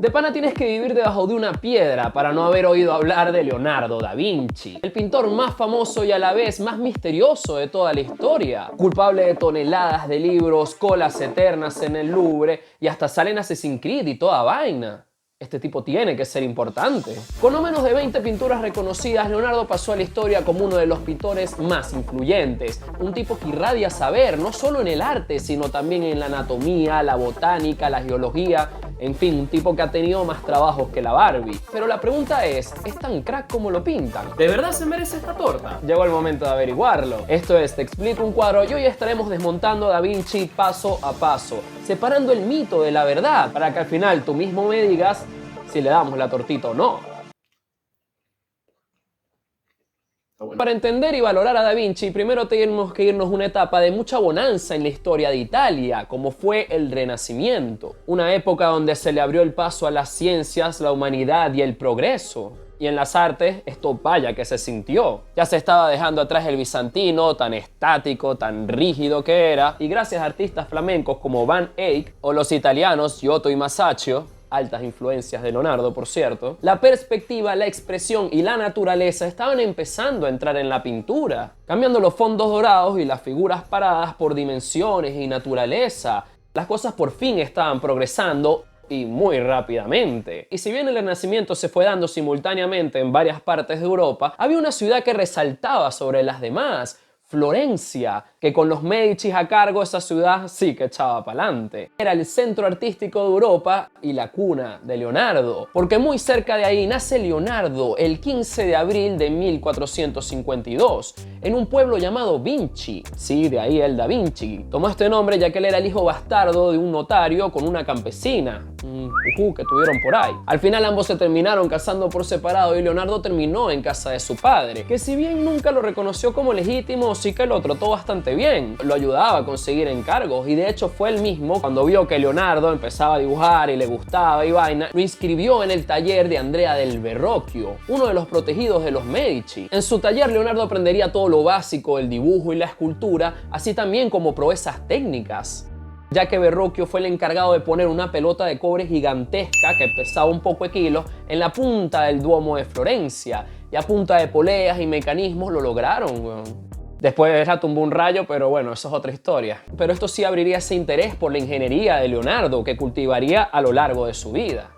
De pana tienes que vivir debajo de una piedra para no haber oído hablar de Leonardo da Vinci, el pintor más famoso y a la vez más misterioso de toda la historia, culpable de toneladas de libros, colas eternas en el Louvre y hasta sale en Assassin's Creed y toda vaina. Este tipo tiene que ser importante. Con no menos de 20 pinturas reconocidas, Leonardo pasó a la historia como uno de los pintores más influyentes. Un tipo que irradia saber, no solo en el arte, sino también en la anatomía, la botánica, la geología. En fin, un tipo que ha tenido más trabajos que la Barbie. Pero la pregunta es tan crack como lo pintan? ¿De verdad se merece esta torta? Llegó el momento de averiguarlo. Esto es Te Explico un Cuadro y hoy estaremos desmontando a Da Vinci paso a paso, separando el mito de la verdad, para que al final tú mismo me digas si le damos la tortita o no. Para entender y valorar a Da Vinci, primero tenemos que irnos una etapa de mucha bonanza en la historia de Italia, como fue el Renacimiento. Una época donde se le abrió el paso a las ciencias, la humanidad y el progreso. Y en las artes, esto vaya que se sintió. Ya se estaba dejando atrás el bizantino, tan estático, tan rígido que era, y gracias a artistas flamencos como Van Eyck o los italianos Giotto y Masaccio, altas influencias de Leonardo, por cierto, la perspectiva, la expresión y la naturaleza estaban empezando a entrar en la pintura, cambiando los fondos dorados y las figuras paradas por dimensiones y naturaleza. Las cosas por fin estaban progresando y muy rápidamente. Y si bien el Renacimiento se fue dando simultáneamente en varias partes de Europa, había una ciudad que resaltaba sobre las demás: Florencia, que con los Médicis a cargo esa ciudad sí que echaba para adelante. Era el centro artístico de Europa y la cuna de Leonardo, porque muy cerca de ahí nace Leonardo el 15 de abril de 1452, en un pueblo llamado Vinci. Sí, de ahí el Da Vinci. Tomó este nombre ya que él era el hijo bastardo de un notario con una campesina, que tuvieron por ahí. Al final ambos se terminaron casando por separado y Leonardo terminó en casa de su padre, que si bien nunca lo reconoció como legítimo, sí que lo trató bastante bien. Lo ayudaba a conseguir encargos y de hecho fue él mismo, cuando vio que Leonardo empezaba a dibujar y le gustaba y vaina, lo inscribió en el taller de Andrea del Verrocchio, uno de los protegidos de los Medici. En su taller Leonardo aprendería todo lo básico del dibujo y la escultura, así también como proezas técnicas, ya que Verrocchio fue el encargado de poner una pelota de cobre gigantesca que pesaba un poco de kilos en la punta del Duomo de Florencia, y a punta de poleas y mecanismos lo lograron, weón. Después la tumbó un rayo, pero bueno, eso es otra historia. Pero esto sí abriría ese interés por la ingeniería de Leonardo, que cultivaría a lo largo de su vida.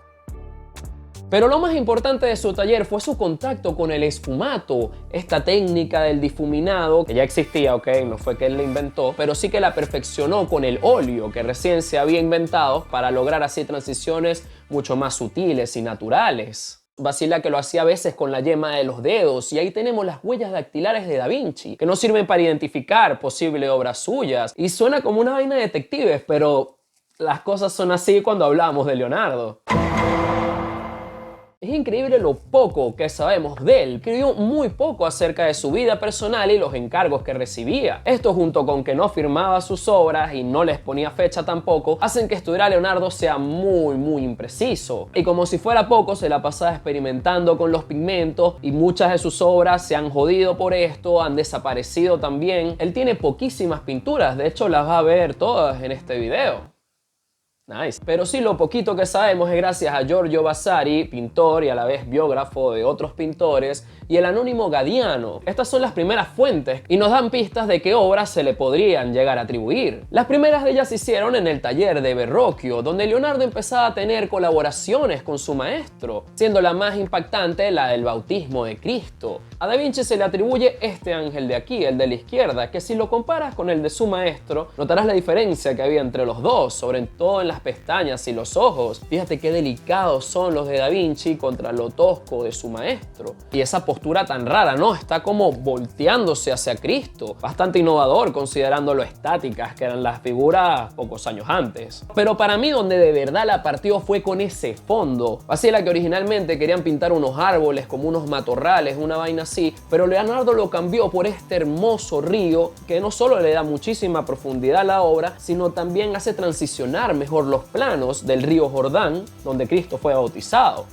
Pero lo más importante de su taller fue su contacto con el esfumato, esta técnica del difuminado, que ya existía, ok, no fue que él la inventó, pero sí que la perfeccionó con el óleo, que recién se había inventado, para lograr así transiciones mucho más sutiles y naturales. Vacila que lo hacía a veces con la yema de los dedos, y ahí tenemos las huellas dactilares de Da Vinci, que nos sirven para identificar posibles obras suyas. Y suena como una vaina de detectives, pero las cosas son así cuando hablamos de Leonardo. Es increíble lo poco que sabemos de él. Escribió muy poco acerca de su vida personal y los encargos que recibía. Esto, junto con que no firmaba sus obras y no les ponía fecha tampoco, hacen que estudiar a Leonardo sea muy impreciso. Y como si fuera poco, se la pasaba experimentando con los pigmentos y muchas de sus obras se han jodido por esto, han desaparecido también. Él tiene poquísimas pinturas, de hecho las va a ver todas en este video. Nice. Pero sí, lo poquito que sabemos es gracias a Giorgio Vasari, pintor y a la vez biógrafo de otros pintores, y el anónimo Gadiano. Estas son las primeras fuentes y nos dan pistas de qué obras se le podrían llegar a atribuir. Las primeras de ellas se hicieron en el taller de Verrocchio, donde Leonardo empezaba a tener colaboraciones con su maestro, siendo la más impactante la del bautismo de Cristo. A Da Vinci se le atribuye este ángel de aquí, el de la izquierda, que si lo comparas con el de su maestro, notarás la diferencia que había entre los dos, sobre todo en las pestañas y los ojos. Fíjate qué delicados son los de Da Vinci contra lo tosco de su maestro. Y esa postura tan rara, ¿no? Está como volteándose hacia Cristo. Bastante innovador considerando lo estáticas que eran las figuras pocos años antes. Pero para mí donde de verdad la partió fue con ese fondo. Así era que originalmente querían pintar unos árboles como unos matorrales, una vaina así, pero Leonardo lo cambió por este hermoso río que no solo le da muchísima profundidad a la obra, sino también hace transicionar mejor los planos del río Jordán, donde Cristo fue bautizado.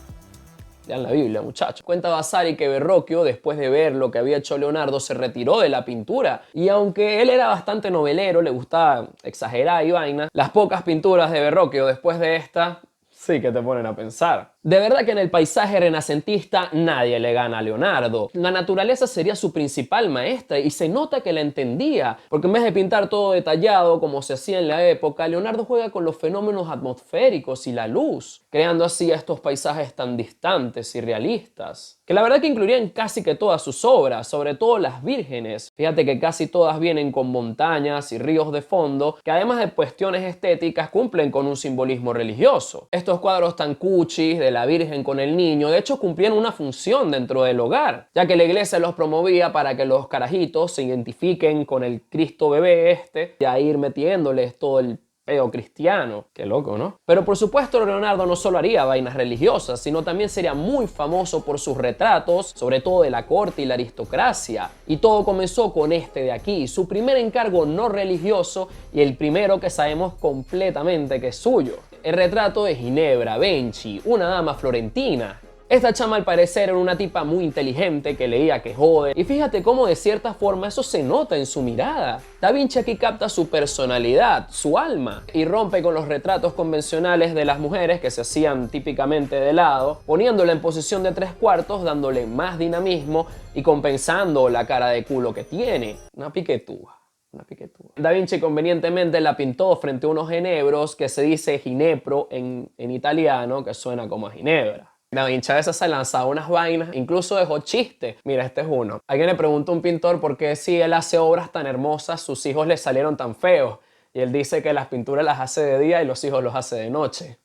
Lean la Biblia, muchachos. Cuenta Vasari que Verrocchio, después de ver lo que había hecho Leonardo, se retiró de la pintura. Y aunque él era bastante novelero, le gustaba exagerar y vaina, las pocas pinturas de Verrocchio después de esta Sí que te ponen a pensar. De verdad que en el paisaje renacentista nadie le gana a Leonardo. La naturaleza sería su principal maestra y se nota que la entendía, porque en vez de pintar todo detallado como se hacía en la época, Leonardo juega con los fenómenos atmosféricos y la luz, creando así estos paisajes tan distantes y realistas, que la verdad que incluirían casi que todas sus obras, sobre todo las vírgenes. Fíjate que casi todas vienen con montañas y ríos de fondo, que además de cuestiones estéticas cumplen con un simbolismo religioso. Estos cuadros tan cuchis de la Virgen con el niño, de hecho cumplían una función dentro del hogar, ya que la iglesia los promovía para que los carajitos se identifiquen con el Cristo bebé y a ir metiéndoles todo el peo cristiano. Qué loco, ¿no? Pero por supuesto Leonardo no solo haría vainas religiosas, sino también sería muy famoso por sus retratos, sobre todo de la corte y la aristocracia. Y todo comenzó con este de aquí, su primer encargo no religioso y el primero que sabemos completamente que es suyo. El retrato de Ginebra Benci, una dama florentina. Esta chama al parecer era una tipa muy inteligente que leía que jode. Y fíjate cómo de cierta forma eso se nota en su mirada. Da Vinci aquí capta su personalidad, su alma, y rompe con los retratos convencionales de las mujeres que se hacían típicamente de lado, poniéndola en posición de 3/4, dándole más dinamismo y compensando la cara de culo que tiene. Una piquetúa. Da Vinci convenientemente la pintó frente a unos ginebros que se dice ginepro en italiano, que suena como a ginebra. Da Vinci a veces se lanzaba unas vainas, incluso dejó chistes. Mira, este es uno. Alguien le pregunta a un pintor por qué si él hace obras tan hermosas, sus hijos le salieron tan feos. Y él dice que las pinturas las hace de día y los hijos los hace de noche.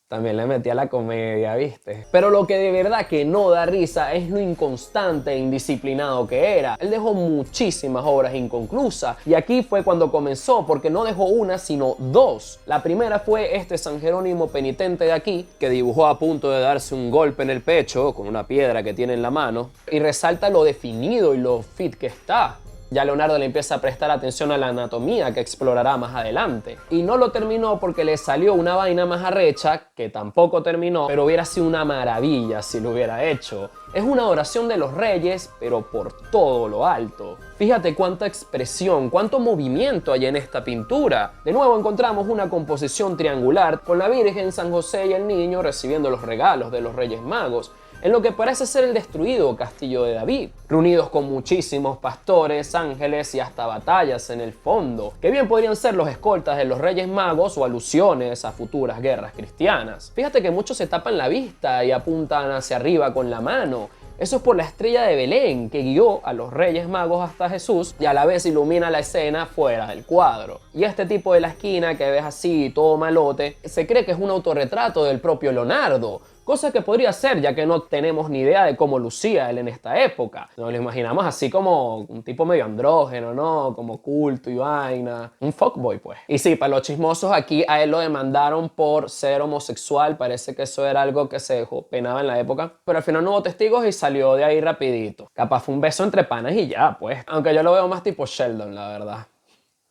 También le metí a la comedia, ¿viste? Pero lo que de verdad que no da risa es lo inconstante e indisciplinado que era. Él dejó muchísimas obras inconclusas y aquí fue cuando comenzó, porque no dejó una sino dos. La primera fue este San Jerónimo penitente de aquí, que dibujó a punto de darse un golpe en el pecho con una piedra que tiene en la mano, y resalta lo definido y lo fit que está. Ya Leonardo le empieza a prestar atención a la anatomía que explorará más adelante. Y no lo terminó porque le salió una vaina más arrecha, que tampoco terminó, pero hubiera sido una maravilla si lo hubiera hecho. Es una oración de los reyes, pero por todo lo alto. Fíjate cuánta expresión, cuánto movimiento hay en esta pintura. De nuevo encontramos una composición triangular con la Virgen, San José y el niño recibiendo los regalos de los Reyes Magos, en lo que parece ser el destruido castillo de David, reunidos con muchísimos pastores, ángeles y hasta batallas en el fondo, que bien podrían ser los escoltas de los Reyes Magos o alusiones a futuras guerras cristianas. Fíjate que muchos se tapan la vista y apuntan hacia arriba con la mano. Eso es por la estrella de Belén que guió a los Reyes Magos hasta Jesús y a la vez ilumina la escena fuera del cuadro. Y este tipo de la esquina que ves así, todo malote, se cree que es un autorretrato del propio Leonardo. Cosa que podría ser, ya que no tenemos ni idea de cómo lucía él en esta época. Nos lo imaginamos así como un tipo medio andrógeno, ¿no? Como culto y vaina. Un fuckboy, pues. Y sí, para los chismosos, aquí a él lo demandaron por ser homosexual. Parece que eso era algo que se dejó penado en la época. Pero al final no hubo testigos y salió de ahí rapidito. Capaz fue un beso entre panas y ya, pues. Aunque yo lo veo más tipo Sheldon, la verdad.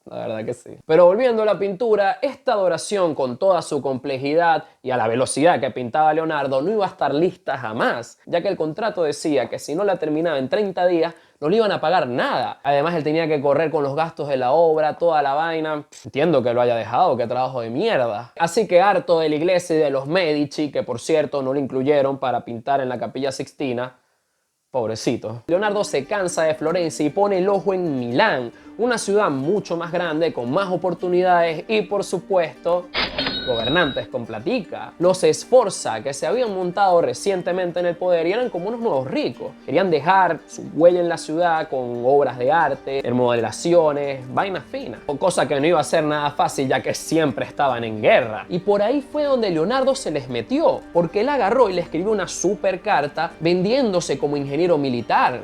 La verdad que sí. Pero volviendo a la pintura, esta adoración con toda su complejidad y a la velocidad que pintaba Leonardo no iba a estar lista jamás, ya que el contrato decía que si no la terminaba en 30 días, no le iban a pagar nada. Además, él tenía que correr con los gastos de la obra, toda la vaina. Entiendo que lo haya dejado, qué trabajo de mierda. Así que harto de la iglesia y de los Medici, que por cierto no lo incluyeron para pintar en la Capilla Sixtina, pobrecito, Leonardo se cansa de Florencia y pone el ojo en Milán, una ciudad mucho más grande, con más oportunidades y, por supuesto, gobernantes con platica. Los Sforza, que se habían montado recientemente en el poder y eran como unos nuevos ricos. Querían dejar su huella en la ciudad con obras de arte, remodelaciones, vainas finas. Cosa que no iba a ser nada fácil, ya que siempre estaban en guerra. Y por ahí fue donde Leonardo se les metió, porque él agarró y le escribió una super carta vendiéndose como ingeniero militar.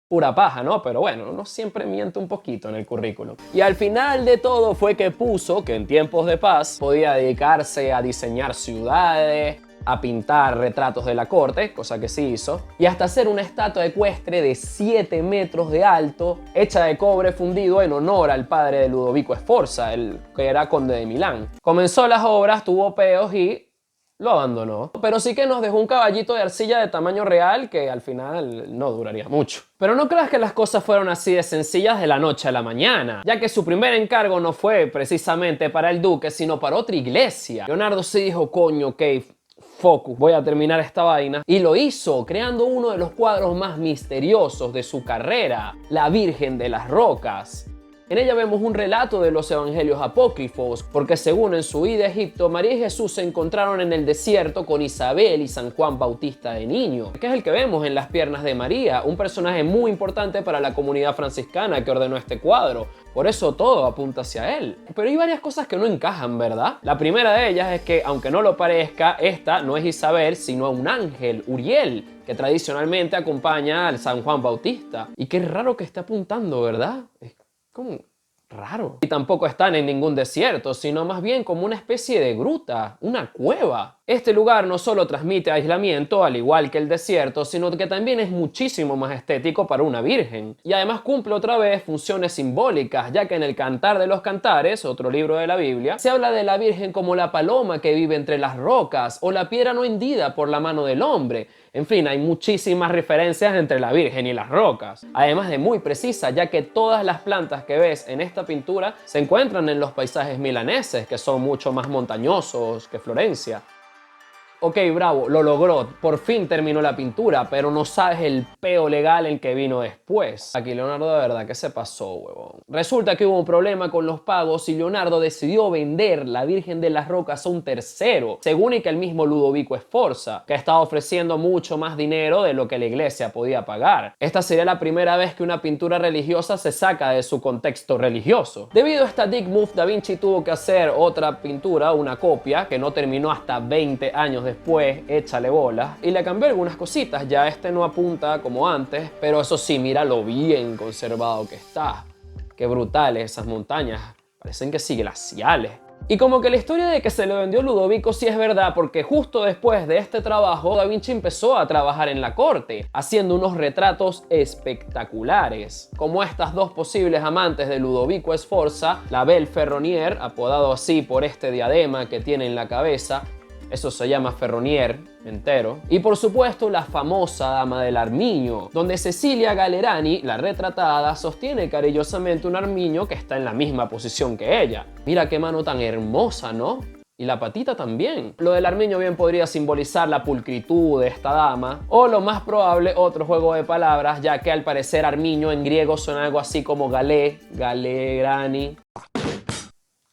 Pura paja, ¿no? Pero bueno, uno siempre miente un poquito en el currículum. Y al final de todo fue que puso que en tiempos de paz podía dedicarse a diseñar ciudades, a pintar retratos de la corte, cosa que sí hizo, y hasta hacer una estatua ecuestre de 7 metros de alto, hecha de cobre fundido en honor al padre de Ludovico Sforza, el que era conde de Milán. Comenzó las obras, tuvo peos y lo abandonó. Pero sí que nos dejó un caballito de arcilla de tamaño real que al final no duraría mucho. Pero no creas que las cosas fueron así de sencillas de la noche a la mañana, ya que su primer encargo no fue precisamente para el duque, sino para otra iglesia. Leonardo se dijo, coño, ok, focus, voy a terminar esta vaina. Y lo hizo, creando uno de los cuadros más misteriosos de su carrera, la Virgen de las Rocas. En ella vemos un relato de los evangelios apócrifos, porque según en su ida a Egipto, María y Jesús se encontraron en el desierto con Isabel y San Juan Bautista de niño, que es el que vemos en las piernas de María, un personaje muy importante para la comunidad franciscana que ordenó este cuadro. Por eso todo apunta hacia él. Pero hay varias cosas que no encajan, ¿verdad? La primera de ellas es que, aunque no lo parezca, esta no es Isabel, sino un ángel, Uriel, que tradicionalmente acompaña al San Juan Bautista. Y qué raro que esté apuntando, ¿verdad? Es como raro. Y tampoco están en ningún desierto, sino más bien como una especie de gruta, una cueva. Este lugar no solo transmite aislamiento, al igual que el desierto, sino que también es muchísimo más estético para una virgen. Y además cumple otra vez funciones simbólicas, ya que en el Cantar de los Cantares, otro libro de la Biblia, se habla de la virgen como la paloma que vive entre las rocas o la piedra no hendida por la mano del hombre. En fin, hay muchísimas referencias entre la Virgen y las rocas, además de muy precisa, ya que todas las plantas que ves en esta pintura se encuentran en los paisajes milaneses, que son mucho más montañosos que Florencia. Ok, bravo, lo logró, por fin terminó la pintura, pero no sabes el peo legal en que vino después. Aquí Leonardo de verdad que se pasó, huevón. Resulta que hubo un problema con los pagos y Leonardo decidió vender la Virgen de las Rocas a un tercero, según y que el mismo Ludovico Sforza, que estaba ofreciendo mucho más dinero de lo que la iglesia podía pagar. Esta sería la primera vez que una pintura religiosa se saca de su contexto religioso. Debido a esta dick move, Da Vinci tuvo que hacer otra pintura, una copia, que no terminó hasta 20 años después, échale bolas, y le cambió algunas cositas. Ya este no apunta como antes, pero eso sí, mira lo bien conservado que está. Qué brutales esas montañas, parecen que sí glaciales. Y como que la historia de que se le vendió Ludovico sí es verdad, porque justo después de este trabajo, Da Vinci empezó a trabajar en la corte, haciendo unos retratos espectaculares, como estas dos posibles amantes de Ludovico Sforza, la Belle Ferronnier, apodado así por este diadema que tiene en la cabeza. Eso se llama Ferronnier, entero. Y por supuesto la famosa Dama del Armiño, donde Cecilia Galerani, la retratada, sostiene cariñosamente un armiño que está en la misma posición que ella. Mira qué mano tan hermosa, ¿no? Y la patita también. Lo del armiño bien podría simbolizar la pulcritud de esta dama, o lo más probable otro juego de palabras, ya que al parecer armiño en griego suena algo así como galé, galerani.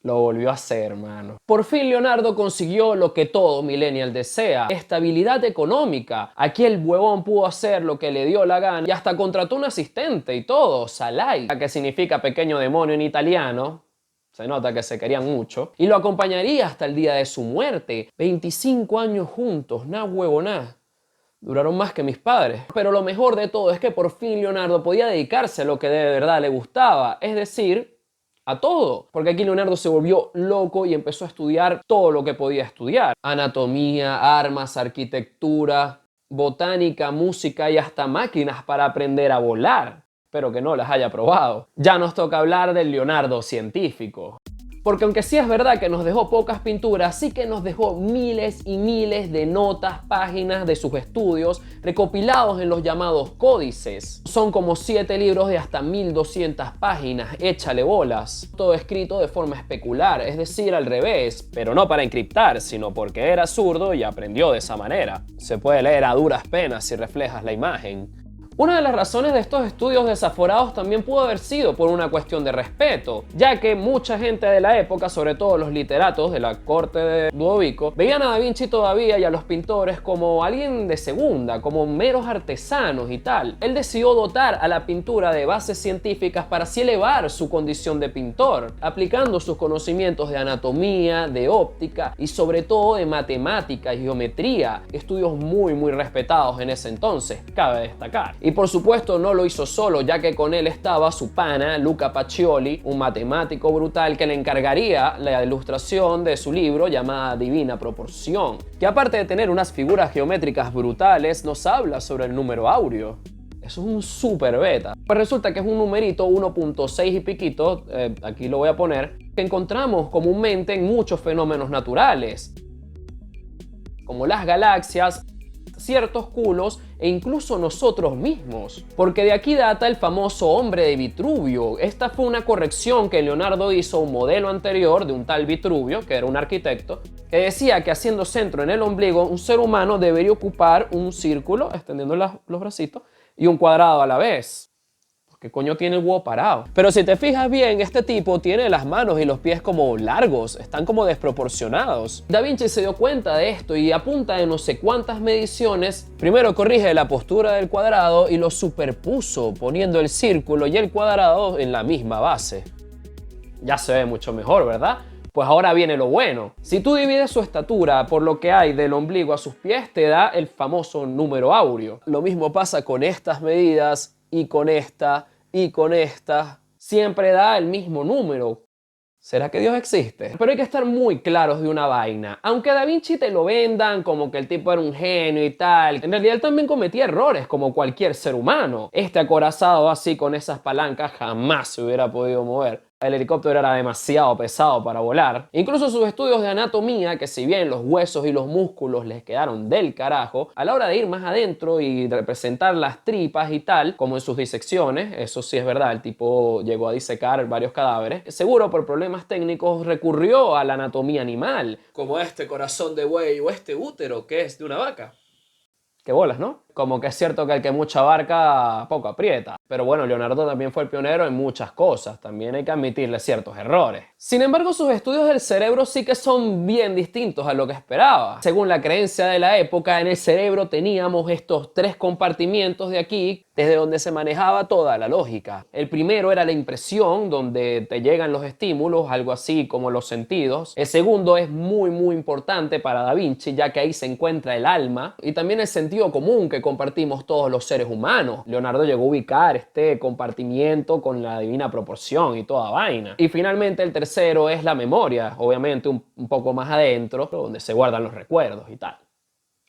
Lo volvió a hacer, hermano. Por fin Leonardo consiguió lo que todo millennial desea: estabilidad económica. Aquí el huevón pudo hacer lo que le dio la gana y hasta contrató un asistente y todo, Salai, que significa pequeño demonio en italiano. Se nota que se querían mucho. Y lo acompañaría hasta el día de su muerte. 25 años juntos, nah huevoná. Duraron más que mis padres. Pero lo mejor de todo es que por fin Leonardo podía dedicarse a lo que de verdad le gustaba, es decir, a todo. Porque aquí Leonardo se volvió loco y empezó a estudiar todo lo que podía estudiar. Anatomía, armas, arquitectura, botánica, música y hasta máquinas para aprender a volar. Espero que no las haya probado. Ya nos toca hablar del Leonardo científico. Porque aunque sí es verdad que nos dejó pocas pinturas, sí que nos dejó miles y miles de notas, páginas de sus estudios recopilados en los llamados códices. Son como 7 libros de hasta 1200 páginas, échale bolas. Todo escrito de forma especular, es decir, al revés, pero no para encriptar, sino porque era zurdo y aprendió de esa manera. Se puede leer a duras penas si reflejas la imagen. Una de las razones de estos estudios desaforados también pudo haber sido por una cuestión de respeto, ya que mucha gente de la época, sobre todo los literatos de la corte de Ludovico, veían a Da Vinci todavía y a los pintores como alguien de segunda, como meros artesanos y tal. Él decidió dotar a la pintura de bases científicas para así elevar su condición de pintor, aplicando sus conocimientos de anatomía, de óptica y sobre todo de matemática y geometría, estudios muy respetados en ese entonces, cabe destacar. Y por supuesto no lo hizo solo, ya que con él estaba su pana Luca Pacioli, un matemático brutal que le encargaría la ilustración de su libro llamada Divina Proporción, que aparte de tener unas figuras geométricas brutales, nos habla sobre el número áureo. Eso es un super beta. Pues resulta que es un numerito 1.6 y piquito, aquí lo voy a poner, que encontramos comúnmente en muchos fenómenos naturales, como las galaxias, ciertos culos e incluso nosotros mismos. Porque de aquí data el famoso hombre de Vitruvio. Esta fue una corrección que Leonardo hizo a un modelo anterior de un tal Vitruvio, que era un arquitecto, que decía que haciendo centro en el ombligo, un ser humano debería ocupar un círculo, extendiendo los bracitos, y un cuadrado a la vez. ¿Qué coño tiene el huevo parado? Pero si te fijas bien, este tipo tiene las manos y los pies como largos, están como desproporcionados. Da Vinci se dio cuenta de esto y a punta de no sé cuántas mediciones, primero corrige la postura del cuadrado y lo superpuso, poniendo el círculo y el cuadrado en la misma base. Ya se ve mucho mejor, ¿verdad? Pues ahora viene lo bueno. Si tú divides su estatura por lo que hay del ombligo a sus pies, te da el famoso número áureo. Lo mismo pasa con estas medidas y con esta y con esta. Siempre da el mismo número. ¿Será que Dios existe? Pero hay que estar muy claros de una vaina. Aunque a Da Vinci te lo vendan como que el tipo era un genio y tal, en realidad él también cometía errores como cualquier ser humano. Este acorazado así con esas palancas jamás se hubiera podido mover. El helicóptero era demasiado pesado para volar. Incluso sus estudios de anatomía, que si bien los huesos y los músculos les quedaron del carajo, a la hora de ir más adentro y representar las tripas y tal, como en sus disecciones, eso sí es verdad, el tipo llegó a disecar varios cadáveres, seguro por problemas técnicos recurrió a la anatomía animal, como este corazón de buey o este útero que es de una vaca. Qué bolas, ¿no? Como que es cierto que el que mucha abarca poco aprieta. Pero bueno, Leonardo también fue el pionero en muchas cosas. También hay que admitirle ciertos errores. Sin embargo, sus estudios del cerebro sí que son bien distintos a lo que esperaba. Según la creencia de la época, en el cerebro teníamos estos 3 compartimientos de aquí, desde donde se manejaba toda la lógica. El primero era la impresión, donde te llegan los estímulos, algo así como los sentidos. El segundo es muy importante para Da Vinci, ya que ahí se encuentra el alma y también el sentido común que compartimos todos los seres humanos. Leonardo llegó a ubicar este compartimiento con la divina proporción y toda vaina. Y finalmente el tercero es la memoria, obviamente un poco más adentro, donde se guardan los recuerdos y tal.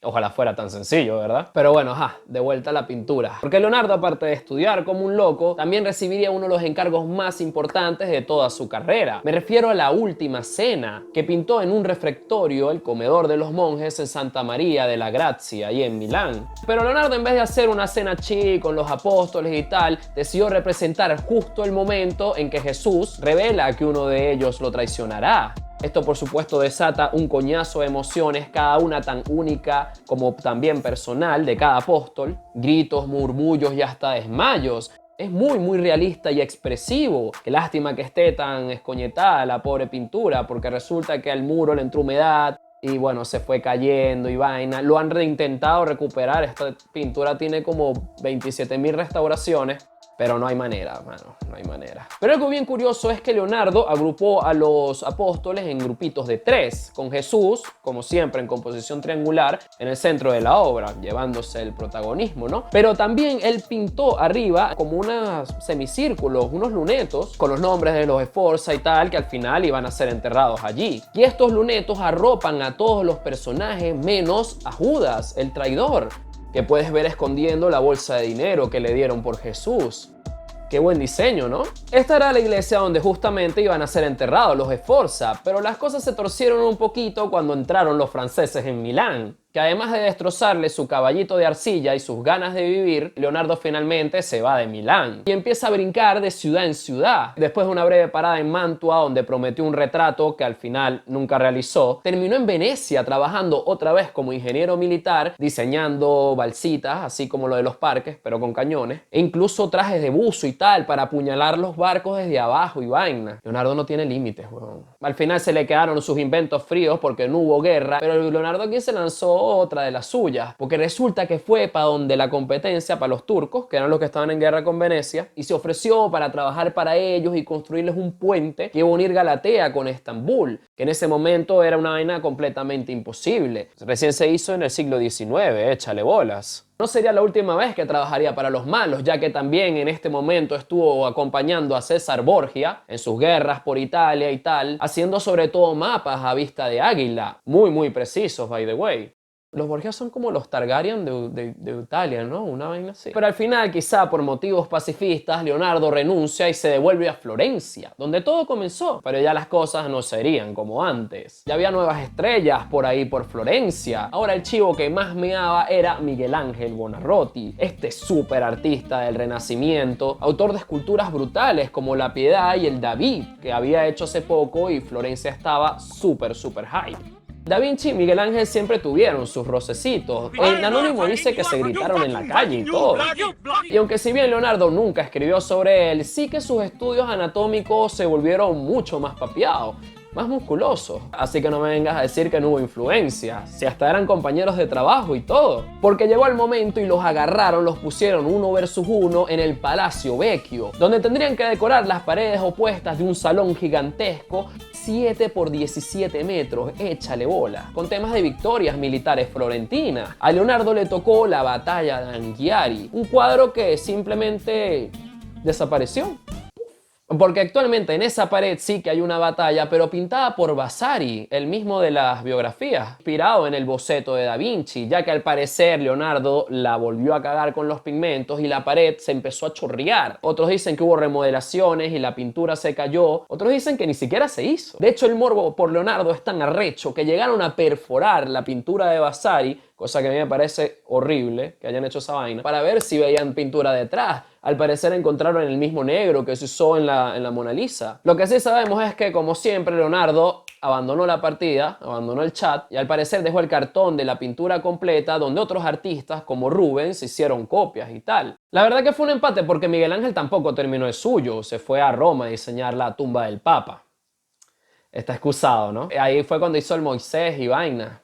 Ojalá fuera tan sencillo, ¿verdad? Pero bueno, de vuelta a la pintura. Porque Leonardo, aparte de estudiar como un loco, también recibiría uno de los encargos más importantes de toda su carrera. Me refiero a la Última Cena, que pintó en un refectorio, el comedor de los monjes en Santa María de la Grazia, ahí en Milán. Pero Leonardo, en vez de hacer una cena chic con los apóstoles y tal, decidió representar justo el momento en que Jesús revela que uno de ellos lo traicionará. Esto por supuesto desata un coñazo de emociones, cada una tan única como también personal de cada apóstol. Gritos, murmullos y hasta desmayos. Es muy realista y expresivo. Qué lástima que esté tan escoñetada la pobre pintura, porque resulta que al muro le entró humedad y bueno, se fue cayendo y vaina. Lo han reintentado recuperar. Esta pintura tiene como 27.000 restauraciones. Pero no hay manera, mano, no hay manera. Pero algo bien curioso es que Leonardo agrupó a los apóstoles en grupitos de 3, con Jesús, como siempre en composición triangular, en el centro de la obra, llevándose el protagonismo, ¿no? Pero también él pintó arriba como unos semicírculos, unos lunetos, con los nombres de los Sforza y tal, que al final iban a ser enterrados allí. Y estos lunetos arropan a todos los personajes menos a Judas, el traidor, que puedes ver escondiendo la bolsa de dinero que le dieron por Jesús. Qué buen diseño, ¿no? Esta era la iglesia donde justamente iban a ser enterrados los Sforza, pero las cosas se torcieron un poquito cuando entraron los franceses en Milán, que además de destrozarle su caballito de arcilla y sus ganas de vivir, Leonardo finalmente se va de Milán y empieza a brincar de ciudad en ciudad. Después de una breve parada en Mantua, donde prometió un retrato que al final nunca realizó, terminó en Venecia trabajando otra vez como ingeniero militar, diseñando balsitas, así como lo de los parques, pero con cañones, e incluso trajes de buzo y tal para apuñalar los barcos desde abajo y vaina. Leonardo no tiene límites, weón. Al final se le quedaron sus inventos fríos porque no hubo guerra, pero Leonardo aquí se lanzó otra de las suyas, porque resulta que fue para donde la competencia, para los turcos, que eran los que estaban en guerra con Venecia, y se ofreció para trabajar para ellos y construirles un puente que iba a unir Galatea con Estambul, que en ese momento era una vaina completamente imposible. Recién se hizo en el siglo XIX, échale bolas. No sería la última vez que trabajaría para los malos, ya que también en este momento estuvo acompañando a César Borgia en sus guerras por Italia y tal, haciendo sobre todo mapas a vista de águila, muy precisos, by the way. Los Borgia son como los Targaryen de Italia, ¿no? Una vaina así. Pero al final, quizá por motivos pacifistas, Leonardo renuncia y se devuelve a Florencia, donde todo comenzó. Pero ya las cosas no serían como antes. Ya había nuevas estrellas por ahí por Florencia. Ahora el chivo que más meaba era Miguel Ángel Buonarroti, este súper artista del Renacimiento, autor de esculturas brutales como la Piedad y el David, que había hecho hace poco y Florencia estaba súper hype. Da Vinci y Miguel Ángel siempre tuvieron sus rocecitos. El anónimo dice que se gritaron en la calle y todo. Y aunque si bien Leonardo nunca escribió sobre él, sí que sus estudios anatómicos se volvieron mucho más papeados, más musculosos. Así que no me vengas a decir que no hubo influencia, si hasta eran compañeros de trabajo y todo. Porque llegó el momento y los agarraron, los pusieron 1 versus 1 en el Palacio Vecchio, donde tendrían que decorar las paredes opuestas de un salón gigantesco, 7 por 17 metros, échale bola, con temas de victorias militares florentinas. A Leonardo le tocó la batalla de Anghiari, un cuadro que simplemente desapareció. Porque actualmente en esa pared sí que hay una batalla, pero pintada por Vasari, el mismo de las biografías, inspirado en el boceto de Da Vinci, ya que al parecer Leonardo la volvió a cagar con los pigmentos y la pared se empezó a chorrear. Otros dicen que hubo remodelaciones y la pintura se cayó, otros dicen que ni siquiera se hizo. De hecho, el morbo por Leonardo es tan arrecho que llegaron a perforar la pintura de Vasari, cosa que a mí me parece horrible que hayan hecho esa vaina, para ver si veían pintura detrás. Al parecer encontraron el mismo negro que se usó en la Mona Lisa. Lo que sí sabemos es que, como siempre, Leonardo abandonó la partida, abandonó el chat y al parecer dejó el cartón de la pintura completa donde otros artistas como Rubens hicieron copias y tal. La verdad que fue un empate porque Miguel Ángel tampoco terminó el suyo, se fue a Roma a diseñar la tumba del Papa. Está excusado, ¿no? Ahí fue cuando hizo el Moisés y vaina.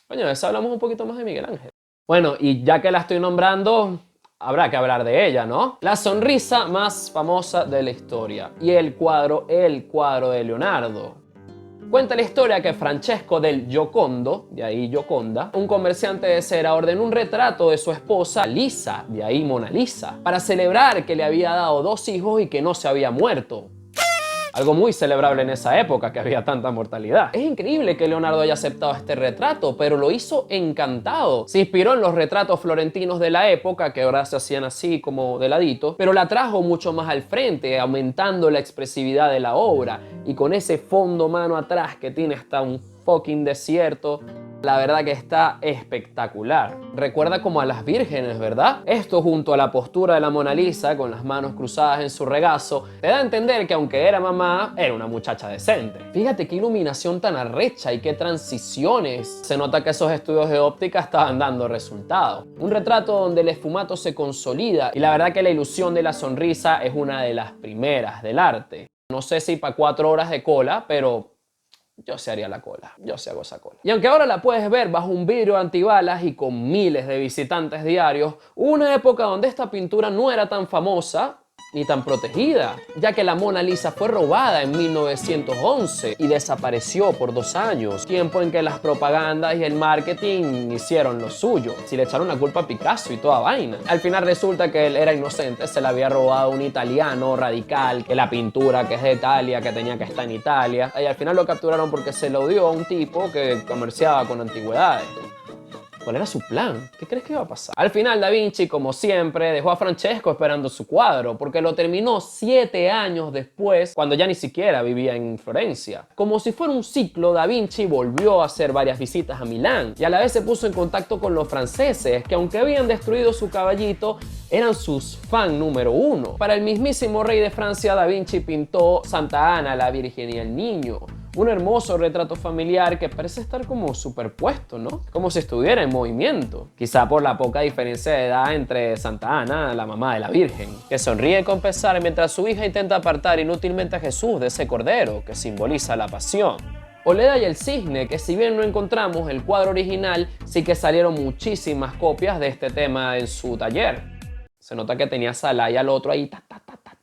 Coño, de eso hablamos un poquito más de Miguel Ángel. Bueno, y ya que la estoy nombrando, habrá que hablar de ella, ¿no? La sonrisa más famosa de la historia. Y el cuadro de Leonardo. Cuenta la historia que Francesco del Giocondo, de ahí Gioconda, un comerciante de cera, ordenó un retrato de su esposa Lisa, de ahí Mona Lisa, para celebrar que le había dado 2 hijos y que no se había muerto. Algo muy celebrable en esa época, que había tanta mortalidad. Es increíble que Leonardo haya aceptado este retrato, pero lo hizo encantado. Se inspiró en los retratos florentinos de la época, que ahora se hacían así como de ladito, pero la trajo mucho más al frente, aumentando la expresividad de la obra. Y con ese fondo mano atrás que tiene hasta un fucking desierto, la verdad que está espectacular. Recuerda como a las vírgenes, ¿verdad? Esto junto a la postura de la Mona Lisa con las manos cruzadas en su regazo te da a entender que aunque era mamá, era una muchacha decente. Fíjate qué iluminación tan arrecha y qué transiciones. Se nota que esos estudios de óptica estaban dando resultados. Un retrato donde el esfumato se consolida y la verdad que la ilusión de la sonrisa es una de las primeras del arte. No sé si para 4 horas de cola, pero yo sí haría la cola, yo sí hago esa cola. Y aunque ahora la puedes ver bajo un vidrio antibalas y con miles de visitantes diarios, hubo una época donde esta pintura no era tan famosa ni tan protegida, ya que la Mona Lisa fue robada en 1911 y desapareció por 2 años, tiempo en que las propagandas y el marketing hicieron lo suyo. Si le echaron la culpa a Picasso y toda vaina. Al final resulta que él era inocente, se la había robado un italiano radical, que la pintura que es de Italia, que tenía que estar en Italia, y al final lo capturaron porque se lo dio a un tipo que comerciaba con antigüedades. ¿Cuál era su plan? ¿Qué crees que iba a pasar? Al final Da Vinci, como siempre, dejó a Francesco esperando su cuadro, porque lo terminó 7 años después, cuando ya ni siquiera vivía en Florencia. Como si fuera un ciclo, Da Vinci volvió a hacer varias visitas a Milán y a la vez se puso en contacto con los franceses, que aunque habían destruido su caballito, eran sus fan número 1. Para el mismísimo rey de Francia, Da Vinci pintó Santa Ana, la Virgen y el Niño. Un hermoso retrato familiar que parece estar como superpuesto, ¿no? Como si estuviera en movimiento. Quizá por la poca diferencia de edad entre Santa Ana, la mamá de la Virgen, que sonríe con pesar mientras su hija intenta apartar inútilmente a Jesús de ese cordero que simboliza la pasión. O Leda y el Cisne, que si bien no encontramos el cuadro original, sí que salieron muchísimas copias de este tema en su taller. Se nota que tenía Sala y al otro ahí,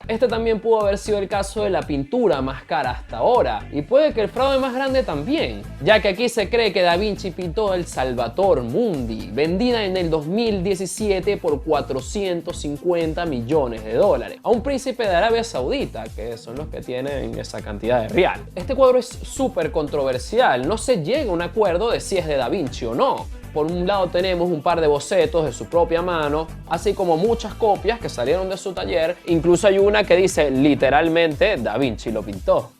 Este también pudo haber sido el caso de la pintura más cara hasta ahora, y puede que el fraude más grande también, ya que aquí se cree que Da Vinci pintó el Salvator Mundi, vendida en el 2017 por 450 millones de dólares, a un príncipe de Arabia Saudita, que son los que tienen esa cantidad de real. Este cuadro es súper controversial, no se llega a un acuerdo de si es de Da Vinci o no. Por un lado tenemos un par de bocetos de su propia mano, así como muchas copias que salieron de su taller. Incluso hay una que dice literalmente Da Vinci lo pintó.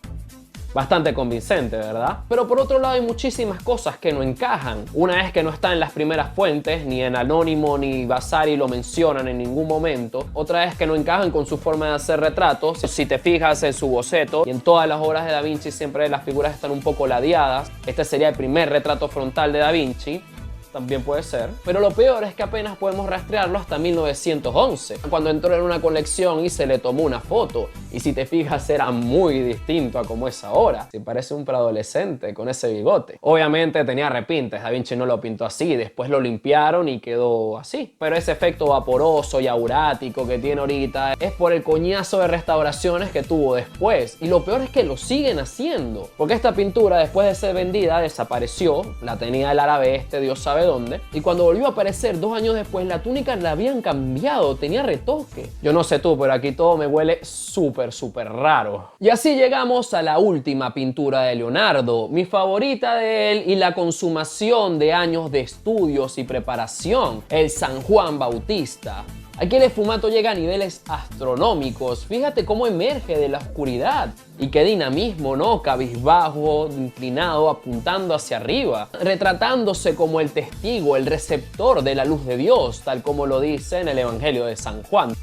Bastante convincente, ¿verdad? Pero por otro lado hay muchísimas cosas que no encajan. Una es que no está en las primeras fuentes, ni en Anónimo ni Vasari lo mencionan en ningún momento. Otra es que no encajan con su forma de hacer retratos. Si te fijas en su boceto y en todas las obras de Da Vinci siempre las figuras están un poco ladeadas. Este sería el primer retrato frontal de Da Vinci. También puede ser. Pero lo peor es que apenas podemos rastrearlo hasta 1911, cuando entró en una colección y se le tomó una foto. Y si te fijas, era muy distinto a como es ahora. Se parece un preadolescente con ese bigote. Obviamente tenía repintes, Da Vinci no lo pintó así, después lo limpiaron y quedó así. Pero ese efecto vaporoso y aurático que tiene ahorita es por el coñazo de restauraciones que tuvo después. Y lo peor es que lo siguen haciendo. Porque esta pintura, después de ser vendida, desapareció. La tenía el árabe Dios sabe dónde, y cuando volvió a aparecer 2 años después, la túnica la habían cambiado, tenía retoque. Yo no sé tú, pero aquí todo me huele súper raro. Y así llegamos a la última pintura de Leonardo, mi favorita de él y la consumación de años de estudios y preparación, el San Juan Bautista. Aquí el esfumato llega a niveles astronómicos. Fíjate cómo emerge de la oscuridad. Y qué dinamismo, ¿no? Cabizbajo, inclinado, apuntando hacia arriba. Retratándose como el testigo, el receptor de la luz de Dios, tal como lo dice en el Evangelio de San Juan.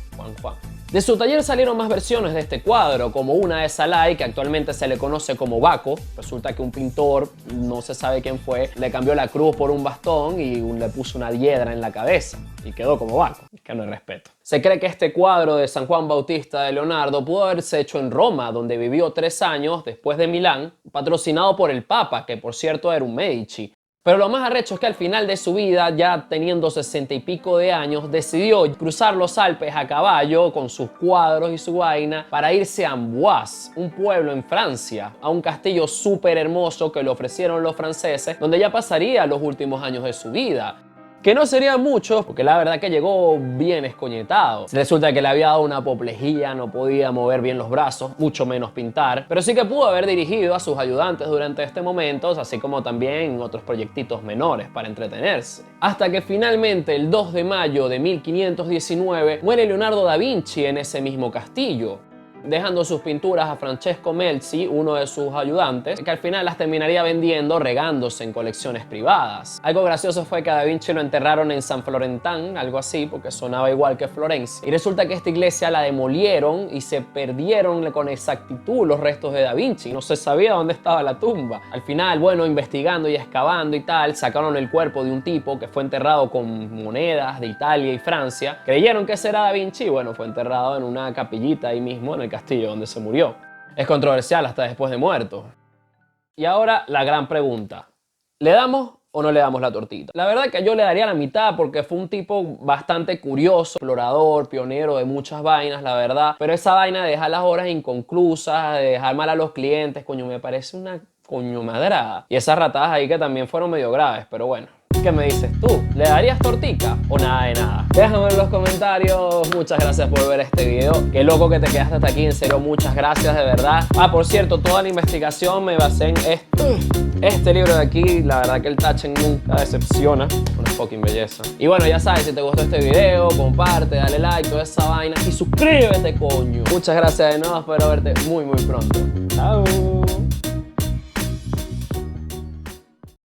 Juan. De su taller salieron más versiones de este cuadro, como una de Salai, que actualmente se le conoce como Baco. Resulta que un pintor, no se sabe quién fue, le cambió la cruz por un bastón y le puso una hiedra en la cabeza. Y quedó como Baco. Es que no hay respeto. Se cree que este cuadro de San Juan Bautista de Leonardo pudo haberse hecho en Roma, donde vivió 3 años después de Milán, patrocinado por el Papa, que por cierto era un Medici. Pero lo más arrecho es que al final de su vida, ya teniendo 60 y pico de años, decidió cruzar los Alpes a caballo con sus cuadros y su vaina para irse a Amboise, un pueblo en Francia, a un castillo súper hermoso que le ofrecieron los franceses, donde ya pasaría los últimos años de su vida. Que no serían muchos, porque la verdad que llegó bien escoñetado. Resulta que le había dado una apoplejía, no podía mover bien los brazos, mucho menos pintar, pero sí que pudo haber dirigido a sus ayudantes durante este momento, así como también otros proyectitos menores para entretenerse. Hasta que finalmente el 2 de mayo de 1519 muere Leonardo da Vinci en ese mismo castillo, dejando sus pinturas a Francesco Melzi, uno de sus ayudantes, que al final las terminaría vendiendo regándose en colecciones privadas. Algo gracioso fue que a Da Vinci lo enterraron en San Florentin, algo así, porque sonaba igual que Florencia. Y resulta que esta iglesia la demolieron y se perdieron con exactitud los restos de Da Vinci. No se sabía dónde estaba la tumba. Al final, bueno, investigando y excavando y tal, sacaron el cuerpo de un tipo que fue enterrado con monedas de Italia y Francia. Creyeron que ese era Da Vinci y bueno, fue enterrado en una capillita ahí mismo, en el castillo donde se murió. Es controversial hasta después de muerto. Y ahora la gran pregunta: ¿le damos o no le damos la tortita? La verdad que yo le daría la mitad porque fue un tipo bastante curioso, explorador, pionero de muchas vainas, la verdad. Pero esa vaina de dejar las horas inconclusas, de dejar mal a los clientes, coño, me parece una coño madrada. Y esas ratadas ahí que también fueron medio graves, pero bueno. ¿Qué me dices tú? ¿Le darías tortica o nada de nada? Déjame en los comentarios. Muchas gracias por ver este video. Qué loco que te quedaste hasta aquí. En serio, muchas gracias de verdad. Ah, por cierto, toda la investigación me basé en este libro de aquí. La verdad que el Taschen nunca decepciona. Una fucking belleza. Y bueno, ya sabes, si te gustó este video, comparte, dale like, toda esa vaina. Y suscríbete, coño. Muchas gracias de nuevo. Espero verte muy pronto. Chao.